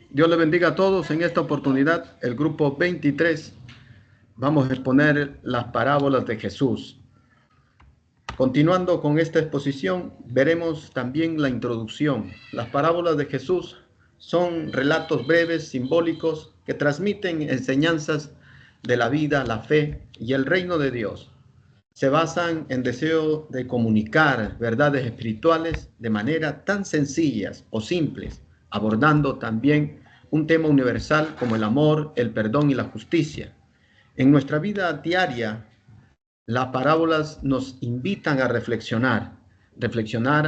Dios le bendiga a todos. En esta oportunidad, el grupo 23, vamos a exponer las parábolas de Jesús. Continuando con esta exposición, veremos también la introducción. Las parábolas de Jesús son relatos breves, simbólicos, que transmiten enseñanzas de la vida, la fe y el reino de Dios. Se basan en deseo de comunicar verdades espirituales de manera tan sencillas o simples, abordando también un tema universal como el amor, el perdón y la justicia. En nuestra vida diaria, las parábolas nos invitan a reflexionar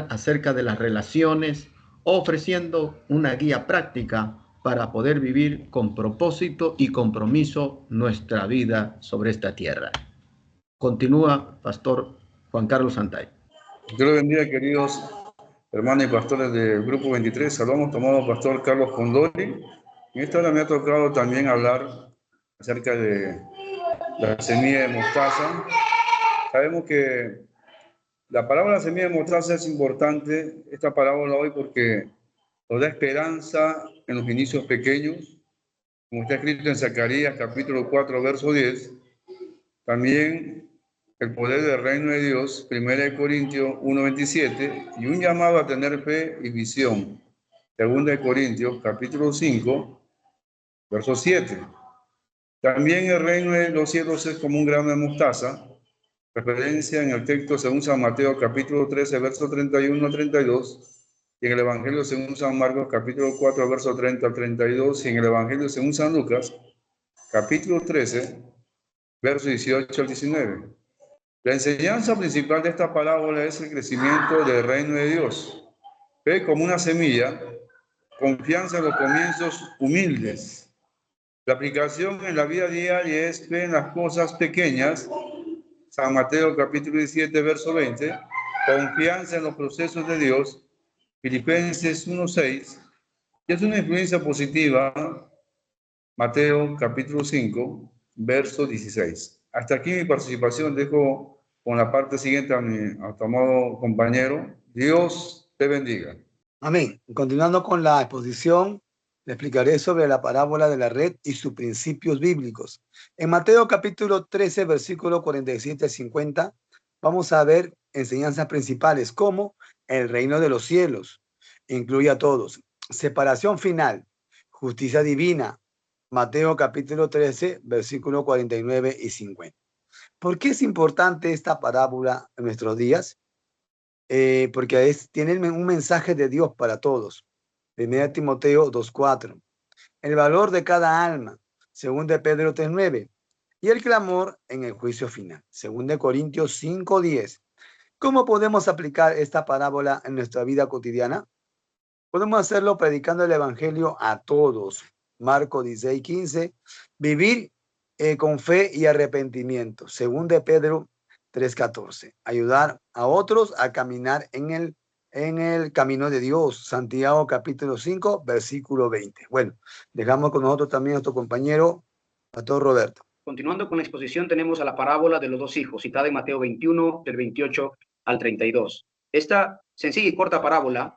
acerca de las relaciones, ofreciendo una guía práctica para poder vivir con propósito y compromiso nuestra vida sobre esta tierra. Continúa, Pastor Juan Carlos Santay. Dios le bendiga, queridos hermanos y pastores del Grupo 23. Saludamos, tomado Pastor Carlos Condori. En esta hora me ha tocado también hablar acerca de la semilla de mostaza. Sabemos que la parábola semilla de mostaza es importante, esta parábola hoy, porque nos da esperanza en los inicios pequeños, como está escrito en Zacarías capítulo 4, verso 10. También el poder del reino de Dios, 1 Corintios 1:27, y un llamado a tener fe y visión, 2 Corintios capítulo 5, verso 7. También el reino de los cielos es como un grano de mostaza, referencia en el texto según San Mateo capítulo 13, verso 31-32, y en el Evangelio según San Marcos capítulo 4, verso 30-32, y en el Evangelio según San Lucas capítulo 13, verso 18-19. La enseñanza principal de esta parábola es el crecimiento del reino de Dios. Fe como una semilla, confianza en los comienzos humildes. La aplicación en la vida diaria es fe en las cosas pequeñas. San Mateo capítulo 17, verso 20. Confianza en los procesos de Dios. Filipenses 1:6. Y es una influencia positiva. Mateo capítulo 5, verso 16. Hasta aquí mi participación. Dejo con la parte siguiente a mi amado compañero. Dios te bendiga. Amén. Continuando con la exposición, le explicaré sobre la parábola de la red y sus principios bíblicos. En Mateo capítulo 13, versículo 47-50, vamos a ver enseñanzas principales como el reino de los cielos, incluye a todos, separación final, justicia divina. Mateo capítulo 13, versículo 49 y 50. ¿Por qué es importante esta parábola en nuestros días? Porque tiene un mensaje de Dios para todos. 1 Timoteo 2:4. El valor de cada alma, 2 Pedro 3:9. Y el clamor en el juicio final, 2 Corintios 5:10. ¿Cómo podemos aplicar esta parábola en nuestra vida cotidiana? Podemos hacerlo predicando el evangelio a todos. Marcos 16:15. Vivir con fe y arrepentimiento, 2 Pedro 3:14. Ayudar a otros a caminar en el camino de Dios. Santiago capítulo 5, versículo 20. Bueno, dejamos con nosotros también a nuestro compañero, Pastor Roberto. Continuando con la exposición, tenemos a la parábola de los dos hijos, citada en Mateo 21, del 28 al 32. Esta sencilla y corta parábola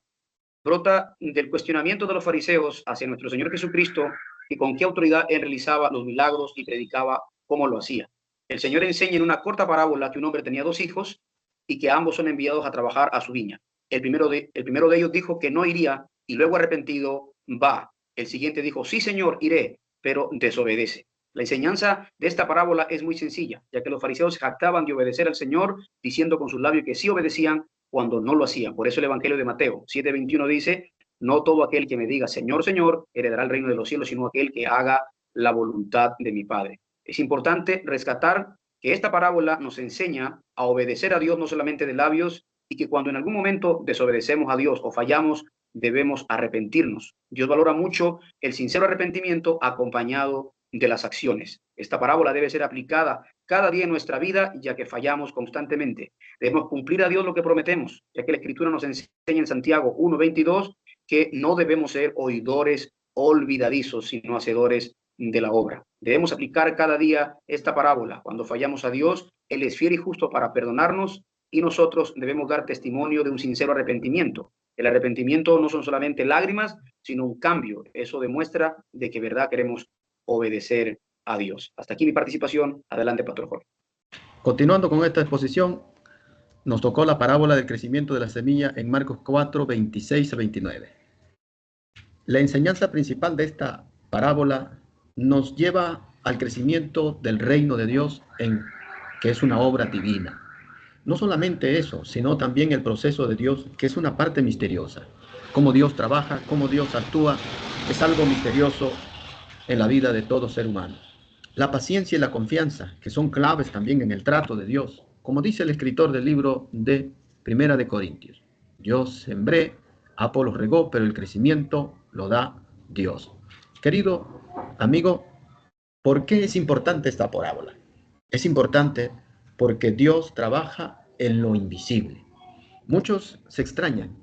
brota del cuestionamiento de los fariseos hacia nuestro Señor Jesucristo y con qué autoridad Él realizaba los milagros y predicaba cómo lo hacía. El Señor enseña en una corta parábola que un hombre tenía dos hijos y que ambos son enviados a trabajar a su viña. El primero de ellos dijo que no iría y luego arrepentido va. El siguiente dijo, sí, Señor, iré, pero desobedece. La enseñanza de esta parábola es muy sencilla, ya que los fariseos se jactaban de obedecer al Señor, diciendo con sus labios que sí obedecían cuando no lo hacían. Por eso el Evangelio de Mateo 7:21 dice, no todo aquel que me diga Señor, Señor, heredará el reino de los cielos, sino aquel que haga la voluntad de mi Padre. Es importante rescatar que esta parábola nos enseña a obedecer a Dios no solamente de labios, y que cuando en algún momento desobedecemos a Dios o fallamos, debemos arrepentirnos. Dios valora mucho el sincero arrepentimiento acompañado de las acciones. Esta parábola debe ser aplicada cada día en nuestra vida, ya que fallamos constantemente. Debemos cumplir a Dios lo que prometemos, ya que la Escritura nos enseña en Santiago 1:22 que no debemos ser oidores olvidadizos, sino hacedores de la obra. Debemos aplicar cada día esta parábola. Cuando fallamos a Dios, Él es fiel y justo para perdonarnos y nosotros debemos dar testimonio de un sincero arrepentimiento. El arrepentimiento no son solamente lágrimas, sino un cambio. Eso demuestra de que verdad queremos obedecer a Dios. Hasta aquí mi participación. Adelante, Pastor Jorge. Continuando con esta exposición, nos tocó la parábola del crecimiento de la semilla en Marcos 4, 26 a 29. La enseñanza principal de esta parábola nos lleva al crecimiento del reino de Dios, que es una obra divina. No solamente eso, sino también el proceso de Dios, que es una parte misteriosa. Cómo Dios trabaja, cómo Dios actúa, es algo misterioso en la vida de todo ser humano. La paciencia y la confianza, que son claves también en el trato de Dios. Como dice el escritor del libro de Primera de Corintios, yo sembré, Apolos regó, pero el crecimiento lo da Dios. Querido amigo, ¿por qué es importante esta parábola? Es importante porque Dios trabaja en lo invisible. Muchos se extrañan,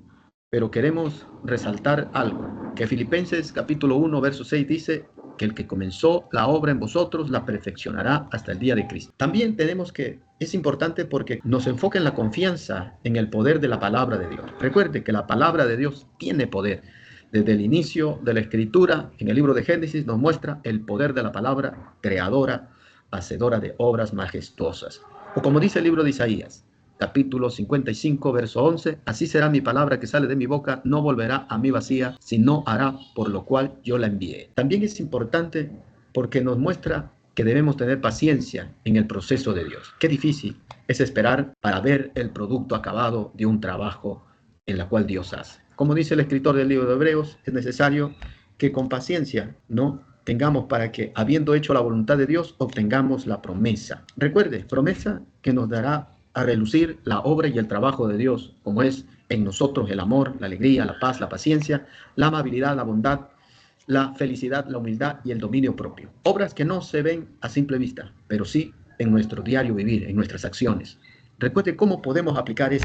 pero queremos resaltar algo, que Filipenses capítulo 1, verso 6 dice que el que comenzó la obra en vosotros la perfeccionará hasta el día de Cristo. También es importante porque nos enfoca en la confianza en el poder de la palabra de Dios. Recuerde que la palabra de Dios tiene poder. Desde el inicio de la escritura, en el libro de Génesis, nos muestra el poder de la palabra creadora, hacedora de obras majestuosas. O como dice el libro de Isaías, capítulo 55, verso 11, así será mi palabra que sale de mi boca, no volverá a mí vacía, sino hará por lo cual yo la envié. También es importante porque nos muestra que debemos tener paciencia en el proceso de Dios. Qué difícil es esperar para ver el producto acabado de un trabajo en la cual Dios hace. Como dice el escritor del libro de Hebreos, es necesario que con paciencia, ¿no?, tengamos para que, habiendo hecho la voluntad de Dios, obtengamos la promesa. Recuerde, promesa que nos dará a relucir la obra y el trabajo de Dios, como es en nosotros el amor, la alegría, la paz, la paciencia, la amabilidad, la bondad, la felicidad, la humildad y el dominio propio. Obras que no se ven a simple vista, pero sí en nuestro diario vivir, en nuestras acciones. Recuerde cómo podemos aplicar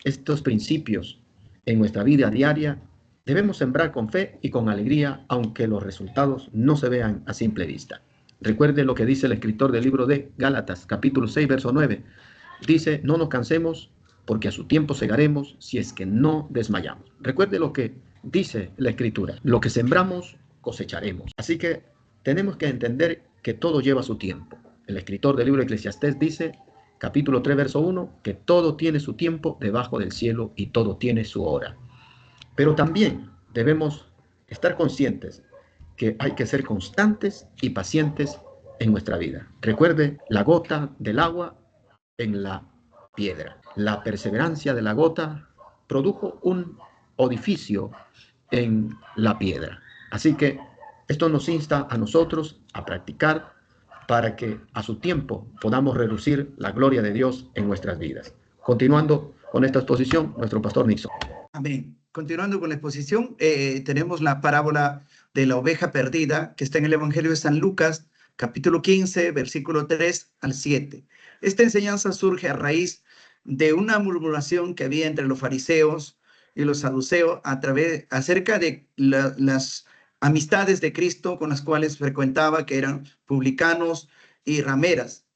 estos principios en nuestra vida diaria. Debemos sembrar con fe y con alegría, aunque los resultados no se vean a simple vista. Recuerde lo que dice el escritor del libro de Gálatas, capítulo 6, verso 9. Dice, no nos cansemos, porque a su tiempo segaremos, si es que no desmayamos. Recuerde lo que dice la escritura. Lo que sembramos, cosecharemos. Así que tenemos que entender que todo lleva su tiempo. El escritor del libro de Eclesiastés dice, capítulo 3, verso 1, que todo tiene su tiempo debajo del cielo y todo tiene su hora. Pero también debemos estar conscientes que hay que ser constantes y pacientes en nuestra vida. Recuerde la gota del agua en la piedra. La perseverancia de la gota produjo un edificio en la piedra. Así que esto nos insta a nosotros a practicar para que a su tiempo podamos relucir la gloria de Dios en nuestras vidas. Continuando con esta exposición, nuestro pastor Nixon. Amén. Continuando con la exposición, tenemos la parábola de la oveja perdida que está en el Evangelio de San Lucas, capítulo 15, versículo 3 al 7. Esta enseñanza surge a raíz de una murmuración que había entre los fariseos y los saduceos acerca de las amistades de Cristo con las cuales frecuentaba, que eran publicanos y rameras.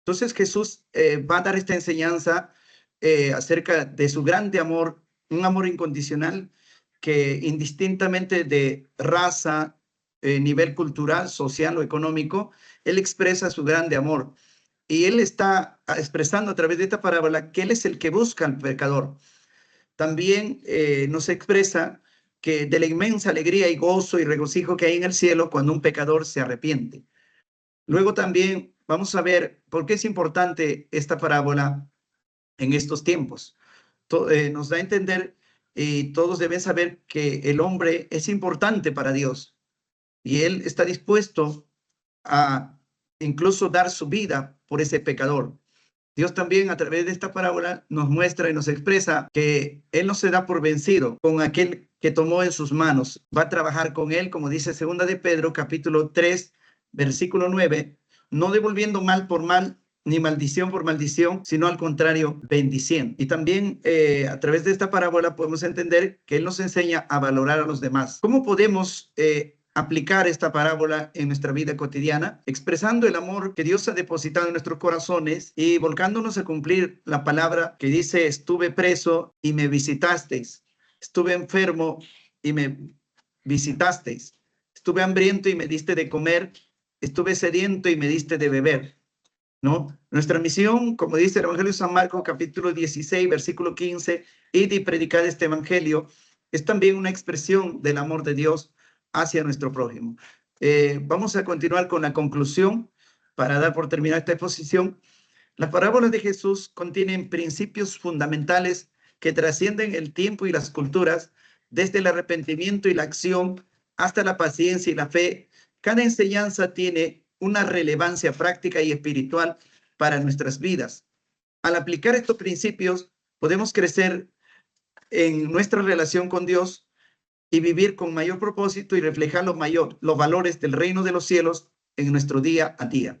Entonces Jesús va a dar esta enseñanza acerca de su grande amor, un amor incondicional que indistintamente de raza, nivel cultural, social o económico, Él expresa su grande amor. Y Él está expresando a través de esta parábola que Él es el que busca al pecador. También nos expresa que de la inmensa alegría y gozo y regocijo que hay en el cielo cuando un pecador se arrepiente. Luego también vamos a ver por qué es importante esta parábola en estos tiempos. Nos da a entender y todos deben saber que el hombre es importante para Dios y Él está dispuesto a incluso dar su vida por ese pecador. Dios también a través de esta parábola nos muestra y nos expresa que Él no se da por vencido con aquel que tomó en sus manos. Va a trabajar con Él, como dice 2 de Pedro, capítulo 3, versículo 9, no devolviendo mal por mal, ni maldición por maldición, sino al contrario, bendiciendo. Y también a través de esta parábola podemos entender que Él nos enseña a valorar a los demás. ¿Cómo podemos aplicar esta parábola en nuestra vida cotidiana? Expresando el amor que Dios ha depositado en nuestros corazones y volcándonos a cumplir la palabra que dice, estuve preso y me visitasteis. Estuve enfermo y me visitasteis. Estuve hambriento y me diste de comer. Estuve sediento y me diste de beber, ¿no? Nuestra misión, como dice el Evangelio de San Marcos, capítulo 16, versículo 15, id y predicad este evangelio, es también una expresión del amor de Dios hacia nuestro prójimo. Vamos a continuar con la conclusión para dar por terminada esta exposición. Las parábolas de Jesús contienen principios fundamentales que trascienden el tiempo y las culturas, desde el arrepentimiento y la acción hasta la paciencia y la fe. Cada enseñanza tiene una relevancia práctica y espiritual para nuestras vidas. Al aplicar estos principios, podemos crecer en nuestra relación con Dios y vivir con mayor propósito y reflejar los valores del reino de los cielos en nuestro día a día.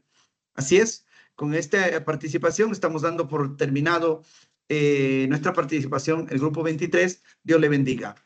Así es, con esta participación estamos dando por terminado nuestra participación, el grupo 23. Dios le bendiga.